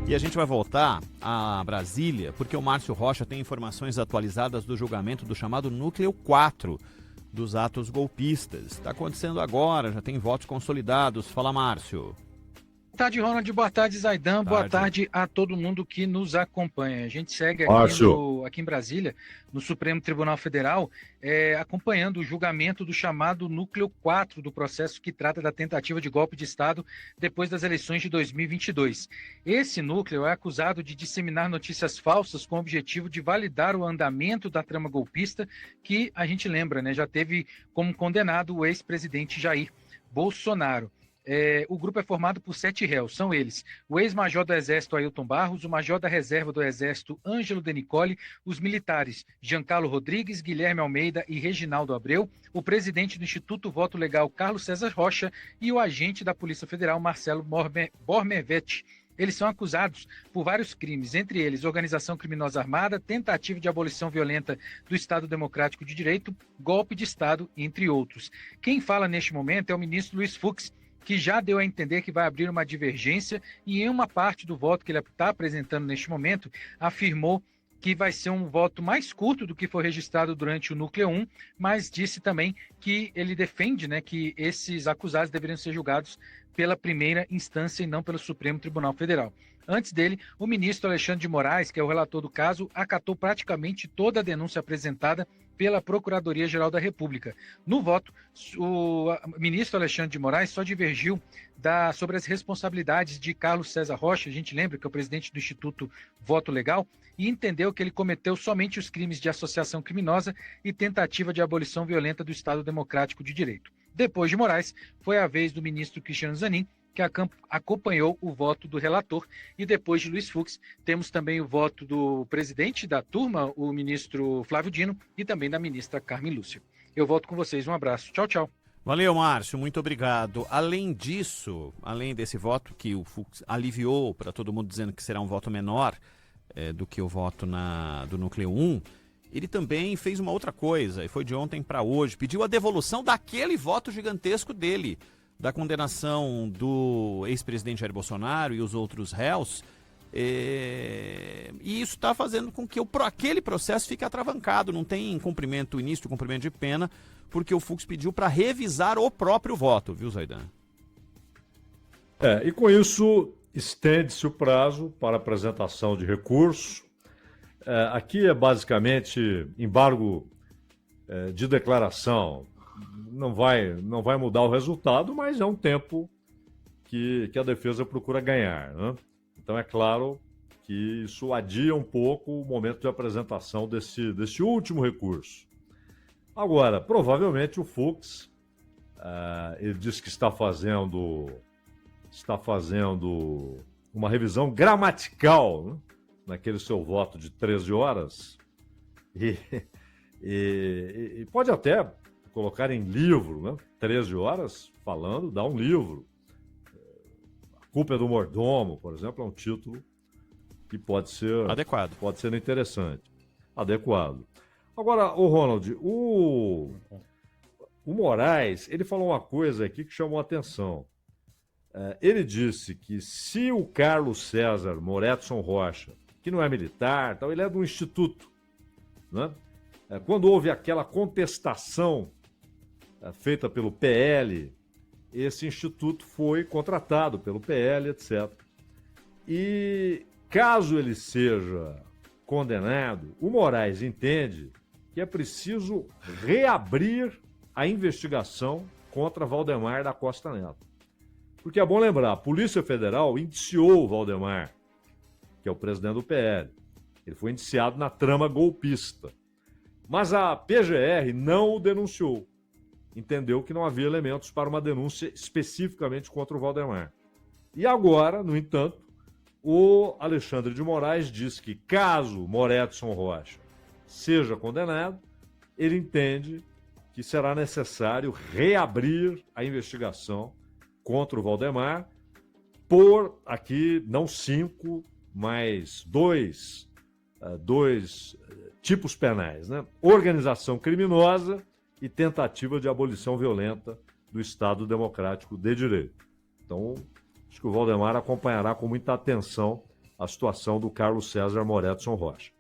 E a gente vai voltar a Brasília, porque o Márcio Rocha tem informações atualizadas do julgamento do chamado Núcleo 4 dos atos golpistas. Está acontecendo agora, já tem votos consolidados. Fala, Márcio. Boa tarde, Ronald. Boa tarde, Zaidan. Boa tarde a todo mundo que nos acompanha. A gente segue aqui em Brasília, no Supremo Tribunal Federal, acompanhando o julgamento do chamado Núcleo 4 do processo que trata da tentativa de golpe de Estado depois das eleições de 2022. Esse núcleo é acusado de disseminar notícias falsas com o objetivo de validar o andamento da trama golpista que, a gente lembra, né, já teve como condenado o ex-presidente Jair Bolsonaro. O grupo é formado por 7 réus, são eles: o ex-major do Exército Ailton Barros, o major da reserva do Exército Ângelo De Nicoli, os militares Giancarlo Rodrigues, Guilherme Almeida e Reginaldo Abreu, o presidente do Instituto Voto Legal Carlos César Rocha e o agente da Polícia Federal Marcelo Bormervetti. Eles são acusados por vários crimes, entre eles organização criminosa armada, tentativa de abolição violenta do Estado Democrático de Direito, golpe de Estado, entre outros. Quem fala neste momento é o ministro Luiz Fux, que já deu a entender que vai abrir uma divergência e em uma parte do voto que ele está apresentando neste momento, afirmou que vai ser um voto mais curto do que foi registrado durante o Núcleo 1, mas disse também que ele defende, né, que esses acusados deveriam ser julgados pela primeira instância e não pelo Supremo Tribunal Federal. Antes dele, o ministro Alexandre de Moraes, que é o relator do caso, acatou praticamente toda a denúncia apresentada pela Procuradoria-Geral da República. No voto, o ministro Alexandre de Moraes só divergiu sobre as responsabilidades de Carlos César Rocha, a gente lembra que é o presidente do Instituto Voto Legal, e entendeu que ele cometeu somente os crimes de associação criminosa e tentativa de abolição violenta do Estado Democrático de Direito. Depois de Moraes, foi a vez do ministro Cristiano Zanin, que acompanhou o voto do relator, e depois de Luiz Fux, temos também o voto do presidente da turma, o ministro Flávio Dino, e também da ministra Carmen Lúcia. Eu volto com vocês, um abraço. Tchau, tchau. Valeu, Márcio, muito obrigado. Além disso, além desse voto que o Fux aliviou para todo mundo dizendo que será um voto menor do que o voto do Núcleo 1, ele também fez uma outra coisa, e foi de ontem para hoje, pediu a devolução daquele voto gigantesco dele, da condenação do ex-presidente Jair Bolsonaro e os outros réus, e isso está fazendo com que aquele processo fique atravancado, não tem início de cumprimento de pena, porque o Fux pediu para revisar o próprio voto, viu, Zaidan? E com isso estende-se o prazo para apresentação de recurso. Aqui é basicamente embargo de declaração. Não vai mudar o resultado, mas é um tempo que a defesa procura ganhar, né? Então é claro que isso adia um pouco o momento de apresentação desse último recurso. Agora, provavelmente o Fux, ele diz que está fazendo uma revisão gramatical, né, naquele seu voto de 13 horas e pode até colocar em livro, né? 13 horas falando, dá um livro. A culpa é do mordomo, por exemplo, é um título que pode ser adequado, pode ser interessante, adequado. Agora, o Ronald, o Moraes, ele falou uma coisa aqui que chamou a atenção. Ele disse que se o Carlos César Moretson Rocha, que não é militar, então ele é do instituto, né? Quando houve aquela contestação feita pelo PL, esse instituto foi contratado pelo PL, etc. E caso ele seja condenado, o Moraes entende que é preciso reabrir a investigação contra Valdemar da Costa Neto. Porque é bom lembrar, a Polícia Federal indiciou o Valdemar, que é o presidente do PL. Ele foi indiciado na trama golpista. Mas a PGR não o denunciou. Entendeu que não havia elementos para uma denúncia especificamente contra o Valdemar. E agora, no entanto, o Alexandre de Moraes diz que caso Moretson Rocha seja condenado, ele entende que será necessário reabrir a investigação contra o Valdemar por aqui não 5, mas dois tipos penais, né? Organização criminosa e tentativa de abolição violenta do Estado Democrático de Direito. Então, acho que o Valdemar acompanhará com muita atenção a situação do Carlos César Moretson Rocha.